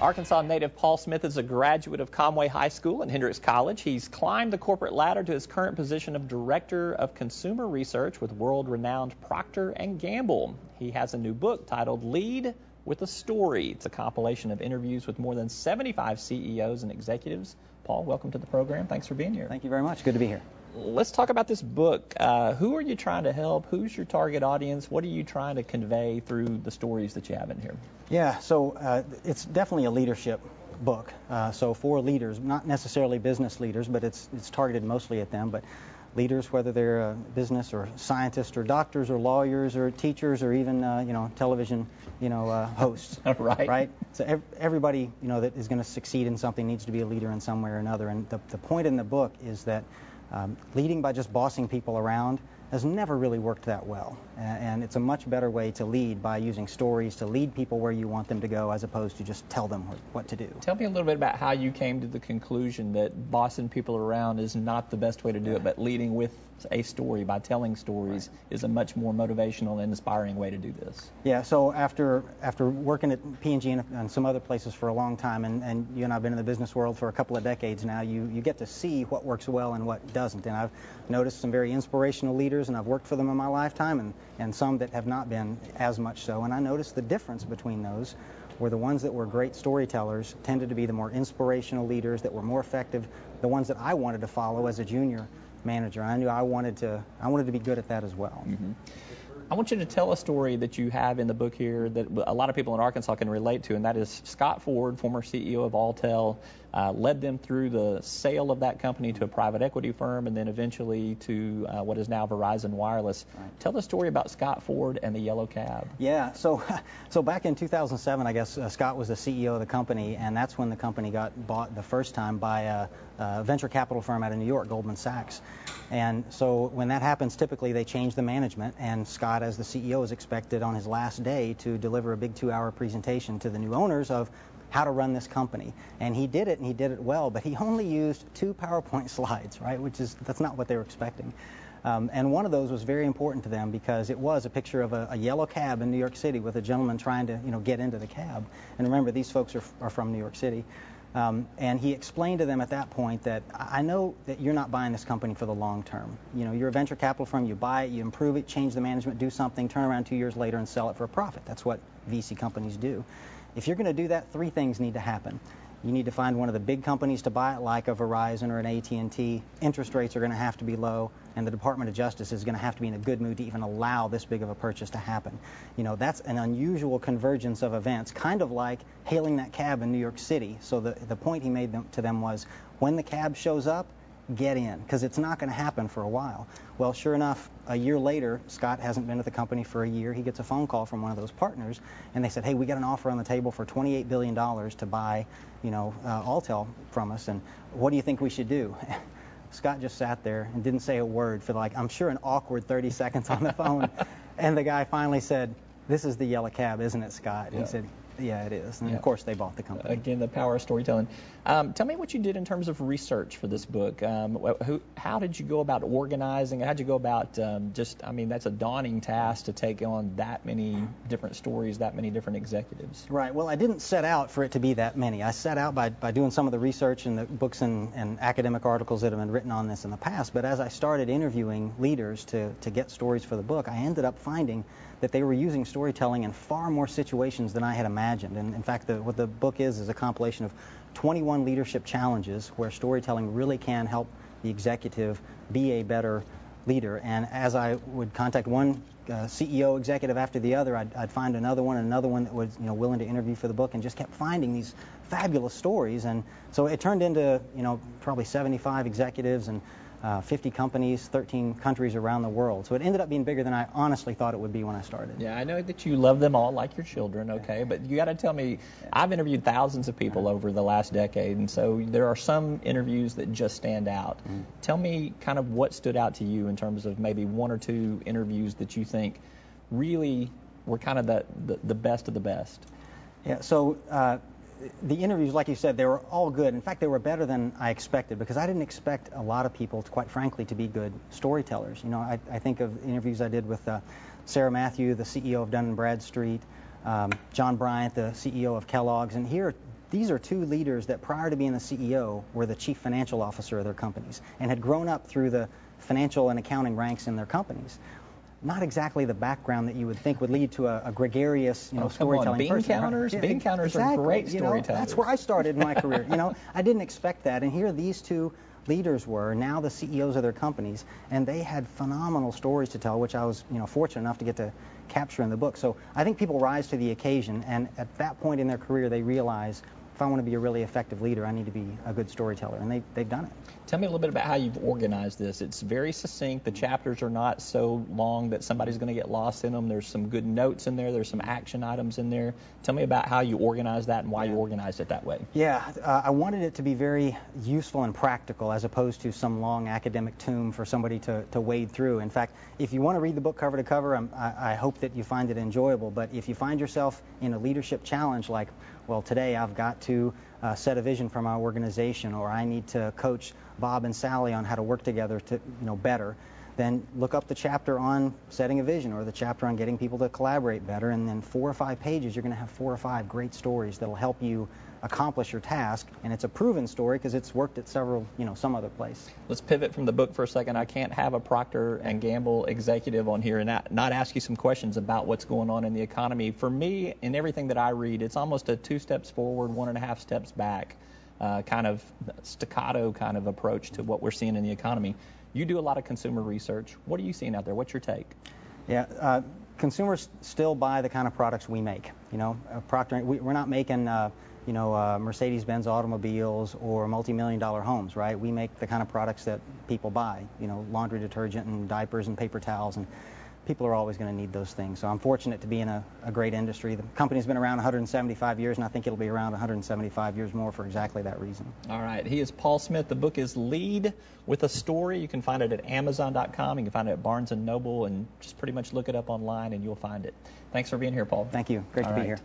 Arkansas native Paul Smith is a graduate of Conway High School and Hendrix College. He's climbed the corporate ladder to his current position of Director of Consumer Research with world-renowned Procter Gamble. He has a new book titled Lead with a Story. It's a compilation of interviews with more than 75 CEOs and executives. Paul, welcome to the program. Thanks for being here. Thank you very much. Good to be here. Let's talk about this book. Who are you trying to help? Who's your target audience? What are you trying to convey through the stories that you have in here? Yeah, so it's definitely a leadership book. So for leaders, not necessarily business leaders, but it's targeted mostly at them. But leaders, whether they're business or scientists or doctors or lawyers or teachers or even television hosts. Right. So everybody that is going to succeed in something needs to be a leader in some way or another. And the point in the book is that leading by just bossing people around has never really worked that well. And it's a much better way to lead by using stories to lead people where you want them to go as opposed to just tell them what to do. Tell me a little bit about how you came to the conclusion that bossing people around is not the best way to do it, but leading with a story by telling stories is a much more motivational and inspiring way to do this. Yeah, so after working at P&G and some other places for a long time, and you and I have been in the business world for a couple of decades now, you get to see what works well and what doesn't. And I've noticed some very inspirational leaders, and I've worked for them in my lifetime, and some that have not been as much so. And I noticed the difference between those were the ones that were great storytellers tended to be the more inspirational leaders that were more effective, the ones that I wanted to follow as a junior manager. I knew I wanted to be good at that as well. Mm-hmm. I want you to tell a story that you have in the book here that a lot of people in Arkansas can relate to, and that is Scott Ford, former CEO of Alltel, led them through the sale of that company to a private equity firm and then eventually to what is now Verizon Wireless. Right. Tell the story about Scott Ford and the yellow cab. Yeah, so back in 2007, I guess Scott was the CEO of the company, and that's when the company got bought the first time by a venture capital firm out of New York, Goldman Sachs. And so when that happens, typically they change the management, and Scott, as the CEO, is expected on his last day to deliver a big 2-hour presentation to the new owners of how to run this company. And he did it, and he did it well, but he only used 2 PowerPoint slides, right, that's not what they were expecting. And one of those was very important to them because it was a picture of a yellow cab in New York City with a gentleman trying to get into the cab. And remember, these folks are from New York City. And he explained to them at that point that I know that you're not buying this company for the long term. You're a venture capital firm. You buy it, you improve it, change the management, do something, turn around 2 years later and sell it for a profit. That's what VC companies do. If you're going to do that, 3 things need to happen. You need to find one of the big companies to buy it, like a Verizon or an AT&T. Interest rates are going to have to be low, and the Department of Justice is going to have to be in a good mood to even allow this big of a purchase to happen. That's an unusual convergence of events, kind of like hailing that cab in New York City. So the point he made to them was, when the cab shows up, get in, because it's not going to happen for a while. Well, sure enough, a year later, Scott hasn't been at the company for a year. He gets a phone call from one of those partners, and they said, hey, we got an offer on the table for $28 billion to buy, Alltel from us, and what do you think we should do? Scott just sat there and didn't say a word for I'm sure an awkward 30 seconds on the phone, and the guy finally said, this is the yellow cab, isn't it, Scott? And yeah. He said, yeah, it is. And of course, they bought the company. Again, the power of storytelling. Tell me what you did in terms of research for this book. How did you go about organizing? How did you go about that's a daunting task to take on that many different stories, that many different executives. Right. Well, I didn't set out for it to be that many. I set out by doing some of the research and the books and academic articles that have been written on this in the past. But as I started interviewing leaders to get stories for the book, I ended up finding that they were using storytelling in far more situations than I had imagined. And in fact, what the book is a compilation of 21 leadership challenges where storytelling really can help the executive be a better leader. And as I would contact one CEO executive after the other, I'd find another one that was willing to interview for the book, and just kept finding these fabulous stories. And so it turned into probably 75 executives and 50 companies, 13 countries around the world. So it ended up being bigger than I honestly thought it would be when I started. Yeah, I know that you love them all like your children, okay? But you got to tell me, I've interviewed thousands of people over the last decade, and so there are some interviews that just stand out. Mm. Tell me kind of what stood out to you in terms of maybe 1 or 2 interviews that you think really were kind of the best of the best. Yeah, so the interviews, like you said, they were all good. In fact, they were better than I expected, because I didn't expect a lot of people, quite frankly, to be good storytellers. I think of interviews I did with Sarah Matthew, the CEO of Dun & Bradstreet, John Bryant, the CEO of Kellogg's, and here these are two leaders that prior to being the CEO were the chief financial officer of their companies and had grown up through the financial and accounting ranks in their companies. Not exactly the background that you would think would lead to a gregarious, storytelling bean person. Counters, right? bean counters are great storytellers. That's where I started in my career. I didn't expect that, and here these two leaders were now the CEOs of their companies, and they had phenomenal stories to tell, which I was, fortunate enough to get to capture in the book. So I think people rise to the occasion, and at that point in their career, they realize, if I want to be a really effective leader, I need to be a good storyteller, and they've done it. Tell me a little bit about how you've organized this. It's very succinct. The chapters are not so long that somebody's going to get lost in them. There's some good notes in there. There's some action items in there. Tell me about how you organize that and why you organized it that way. Yeah, I wanted it to be very useful and practical as opposed to some long academic tome for somebody to wade through. In fact, if you want to read the book cover to cover, I hope that you find it enjoyable. But if you find yourself in a leadership challenge like, well, today I've got to set a vision for my organization, or I need to coach Bob and Sally on how to work together to, better, then look up the chapter on setting a vision or the chapter on getting people to collaborate better, and then 4 or 5 pages, you're going to have 4 or 5 great stories that'll help you accomplish your task, and it's a proven story because it's worked at several, some other place. Let's pivot from the book for a second. I can't have a Procter & Gamble executive on here and not ask you some questions about what's going on in the economy. For me, in everything that I read, it's almost a 2 steps forward, 1.5 steps back, kind of staccato kind of approach to what we're seeing in the economy. You do a lot of consumer research. What are you seeing out there? What's your take? Yeah, consumers still buy the kind of products we make. Procter, we're not making Mercedes-Benz automobiles or multi-million-dollar homes, right? We make the kind of products that people buy, laundry detergent and diapers and paper towels, and people are always going to need those things. So I'm fortunate to be in a great industry. The company's been around 175 years, and I think it'll be around 175 years more for exactly that reason. All right. He is Paul Smith. The book is Lead with a Story. You can find it at Amazon.com. You can find it at Barnes & Noble, and just pretty much look it up online, and you'll find it. Thanks for being here, Paul. Thank you. Great to be here.